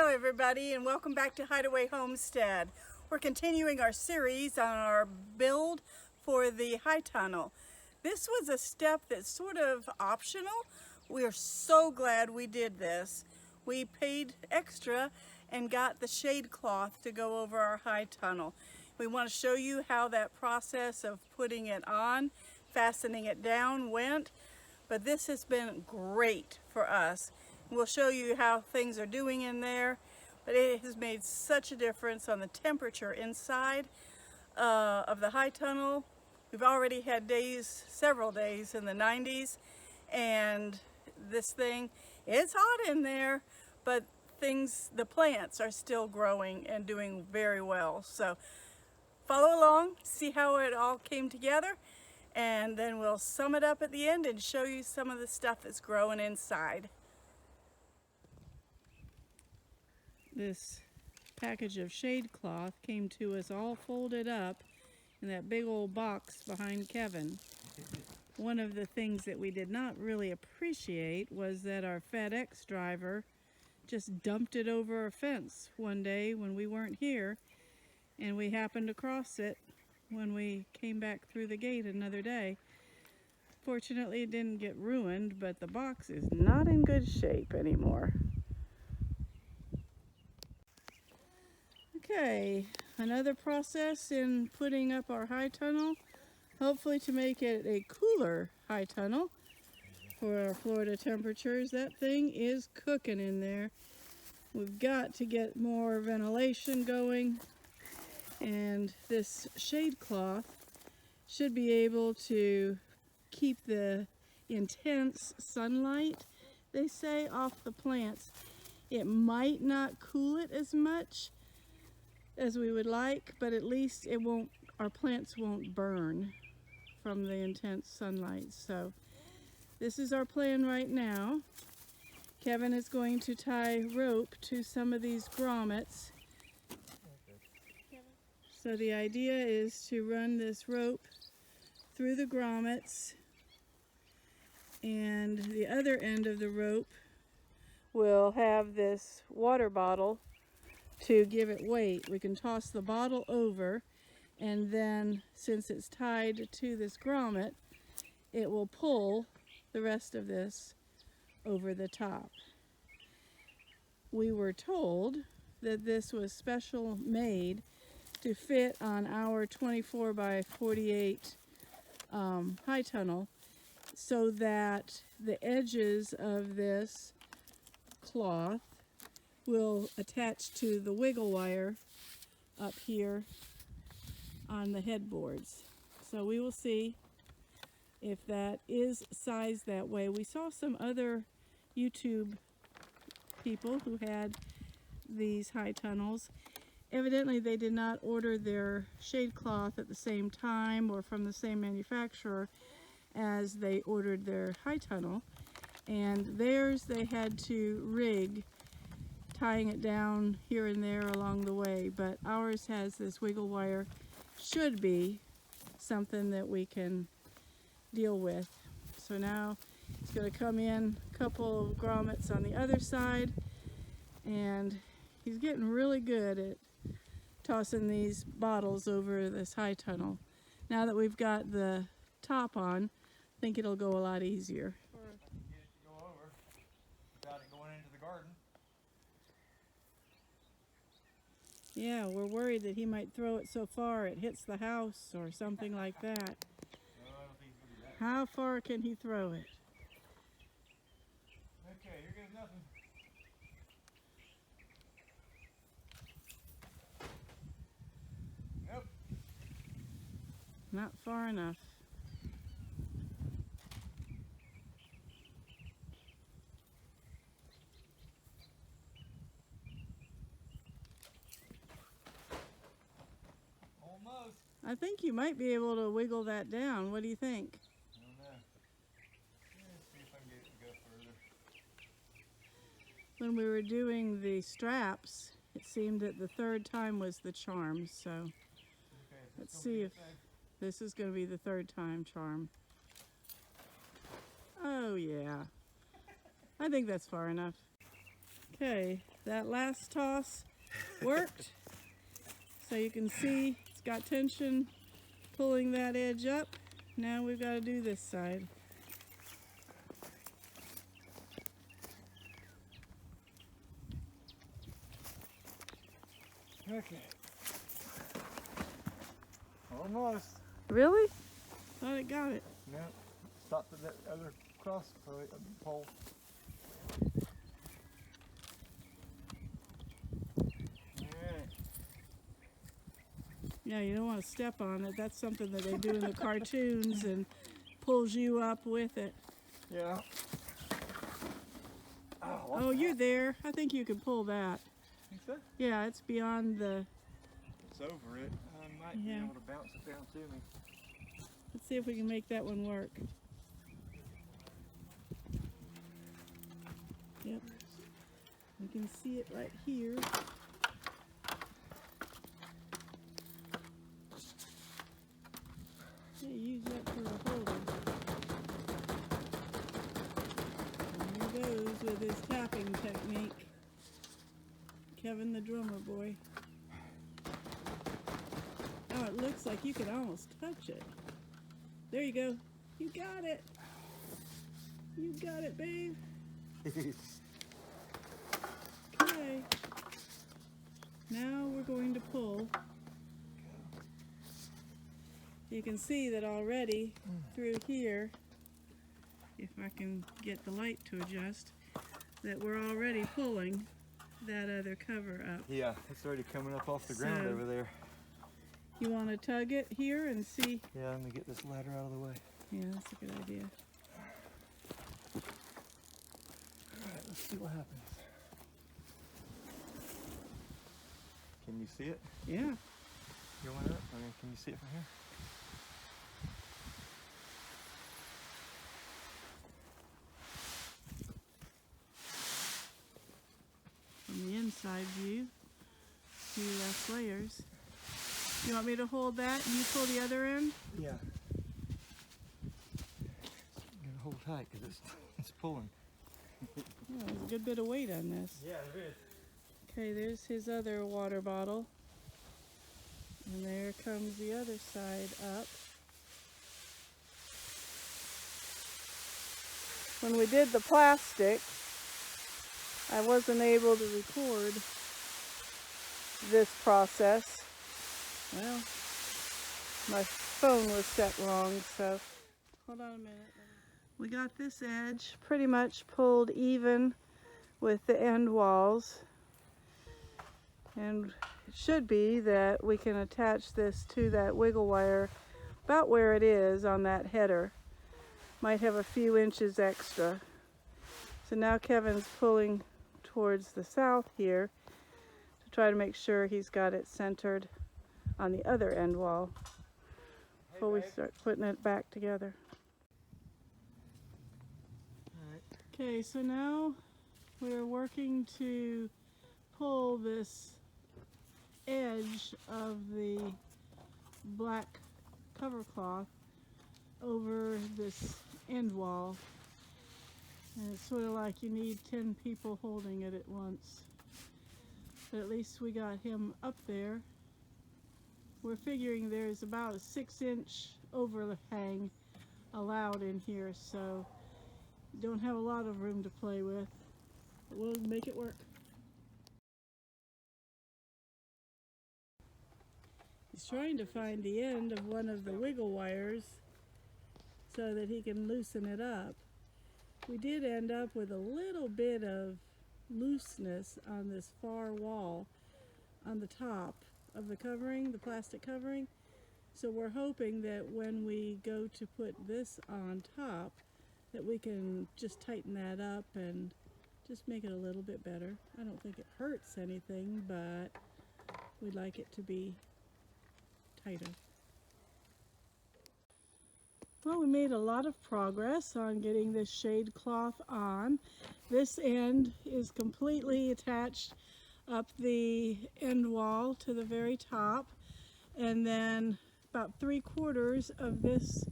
Hello everybody, and welcome back to Hideaway Homestead. We're continuing our series on our build for the high tunnel. This was a step that's sort of optional. We are so glad we did this. We paid extra and got the shade cloth to go over our high tunnel. We want to show you how that process of putting it on, fastening it down went, but this has been great for us. We'll show you how things are doing in there, but it has made such a difference on the temperature inside of the high tunnel. We've already had days, several days in the 90s, and this thing, it's hot in there, but the plants are still growing and doing very well. So follow along, see how it all came together, and then we'll sum it up at the end and show you some of the stuff that's growing inside. This package of shade cloth came to us all folded up in that big old box behind Kevin. One of the things that we did not really appreciate was that our FedEx driver just dumped it over a fence one day when we weren't here, and we happened to cross it when we came back through the gate another day. Fortunately, it didn't get ruined, but the box is not in good shape anymore. Okay, another process in putting up our high tunnel, hopefully to make it a cooler high tunnel for our Florida temperatures. That thing is cooking in there. We've got to get more ventilation going, and this shade cloth should be able to keep the intense sunlight, they say, off the plants. It might not cool it as much as we would like, but at least our plants won't burn from the intense sunlight. So this is our plan right now. Kevin is going to tie rope to some of these grommets. So the idea is to run this rope through the grommets, and the other end of the rope will have this water bottle to give it weight. We can toss the bottle over, and then since it's tied to this grommet, it will pull the rest of this over the top. We were told that this was special made to fit on our 24 by 48 high tunnel, so that the edges of this cloth will attach to the wiggle wire up here on the headboards. So we will see if that is sized that way. We saw some other YouTube people who had these high tunnels. Evidently they did not order their shade cloth at the same time or from the same manufacturer as they ordered their high tunnel, and theirs they had to rig, tying it down here and there along the way, but ours has this wiggle wire. Should be something that we can deal with. So now it's going to come in a couple of grommets on the other side, and he's getting really good at tossing these bottles over this high tunnel. Now that we've got the top on, I think it'll go a lot easier. Get it to go over without it going into the garden. Yeah, we're worried that he might throw it so far it hits the house or something like that. No, I don't think he'll do that. How far can he throw it? Okay, here goes nothing. Nope. Not far enough. Almost. I think you might be able to wiggle that down. What do you think? I don't know. Let's see if I can get it to go further. When we were doing the straps, it seemed that the third time was the charm. So Okay, let's see if this is going to be the third time charm. Oh yeah, I think that's far enough. Okay, that last toss worked. So you can see it's got tension pulling that edge up. Now we've got to do this side. Okay. Almost. Really? Thought it got it. No. Stopped at that other cross pole. Alright. Yeah, you don't want to step on it. That's something that they do in the cartoons and pulls you up with it. Yeah. Oh, you're there. I think you can pull that. Think so? Yeah, it's beyond the... It's over it. I might be Yeah. able to bounce it down to me. Let's see if we can make that one work. Yep. You can see it right here. Yeah, use that for a holder. And there he goes with his tapping technique. Kevin the drummer boy. Oh, it looks like you could almost touch it. There you go. You got it. You got it, babe. Okay. Now we're going to pull. You can see that already through here, if I can get the light to adjust, that we're already pulling that other cover up. Yeah, it's already coming up off the ground So- over there. You want to tug it here and see? Yeah, let me get this ladder out of the way. Yeah, that's a good idea. Alright, let's see what happens. Can you see it Yeah. going up? I mean, can you see it from here? From the inside view, 2 less layers. You want me to hold that and you pull the other end? Yeah. You gotta hold tight because it's pulling. Oh, there's a good bit of weight on this. Yeah, there is. Okay, there's his other water bottle. And there comes the other side up. When we did the plastic, I wasn't able to record this process. Well, my phone was set wrong, so hold on a minute. We got this edge pretty much pulled even with the end walls. And it should be that we can attach this to that wiggle wire about where it is on that header. Might have a few inches extra. So now Kevin's pulling towards the south here to try to make sure he's got it centered on the other end wall before we start putting it back together. Alright. Okay, so now we're working to pull this edge of the black cover cloth over this end wall. And it's sort of like you need 10 people holding it at once. But at least we got him up there. We're figuring there's about a 6-inch overhang allowed in here, so you don't have a lot of room to play with. But we'll make it work. He's trying to find the end of one of the wiggle wires so that he can loosen it up. We did end up with a little bit of looseness on this far wall on the top of the covering, the plastic covering. So we're hoping that when we go to put this on top, that we can just tighten that up and just make it a little bit better. I don't think it hurts anything, but we'd like it to be tighter. Well, we made a lot of progress on getting this shade cloth on. This end is completely attached up the end wall to the very top, and then about 3/4 of this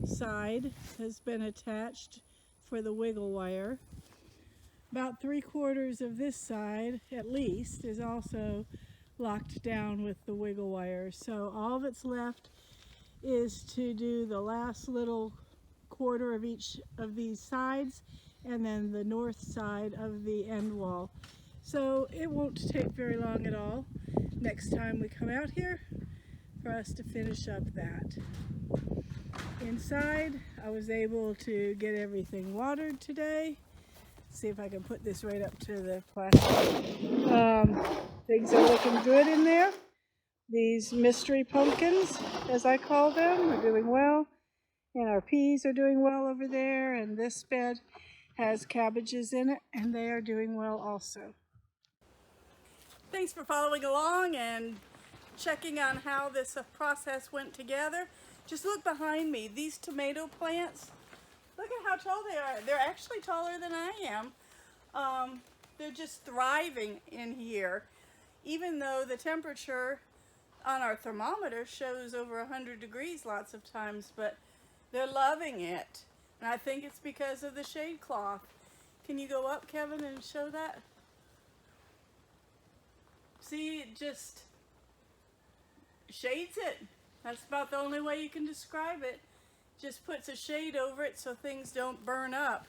side has been attached for the wiggle wire. About 3/4 of this side, at least, is also locked down with the wiggle wire. So all that's left is to do the last little quarter of each of these sides and then the north side of the end wall. So it won't take very long at all next time we come out here for us to finish up that. Inside, I was able to get everything watered today. See if I can put this right up to the plastic. Things are looking good in there. These mystery pumpkins, as I call them, are doing well. And our peas are doing well over there. And this bed has cabbages in it, and they are doing well also. Thanks for following along and checking on how this process went together. Just look behind me. These tomato plants, look at how tall they are. They're actually taller than I am. They're just thriving in here, even though the temperature on our thermometer shows over 100 degrees lots of times, but they're loving it. And I think it's because of the shade cloth. Can you go up, Kevin, and show that? See, it just shades it. That's about the only way you can describe it. Just puts a shade over it so things don't burn up.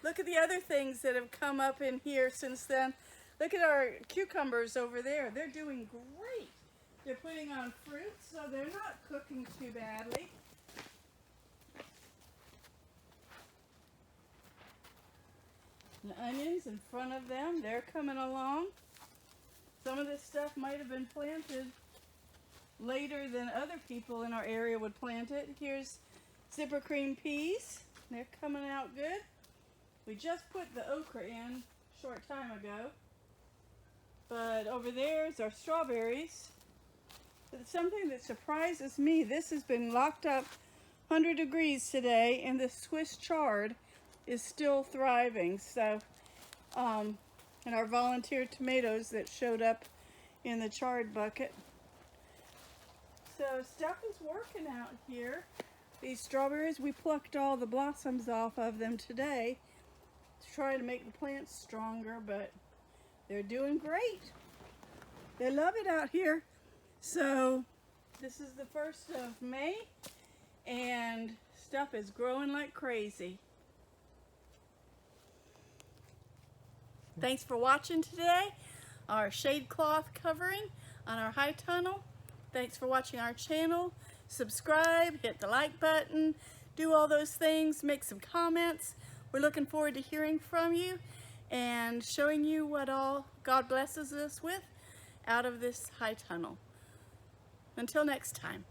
Look at the other things that have come up in here since then. Look at our cucumbers over there. They're doing great. They're putting on fruit, so they're not cooking too badly. The onions in front of them, they're coming along. Some of this stuff might have been planted later than other people in our area would plant it. Here's zipper cream peas. They're coming out good. We just put the okra in a short time ago. But over there is our strawberries. But something that surprises me, this has been locked up 100 degrees today, and the Swiss chard is still thriving. So, and our volunteer tomatoes that showed up in the chard bucket. So stuff is working out here. These strawberries, we plucked all the blossoms off of them today to try to make the plants stronger, but they're doing great. They love it out here. So this is the 1st of May, and stuff is growing like crazy. Thanks for watching today, our shade cloth covering on our high tunnel. Thanks for watching our channel. Subscribe, hit the like button, do all those things, make some comments. We're looking forward to hearing from you and showing you what all God blesses us with out of this high tunnel. Until next time.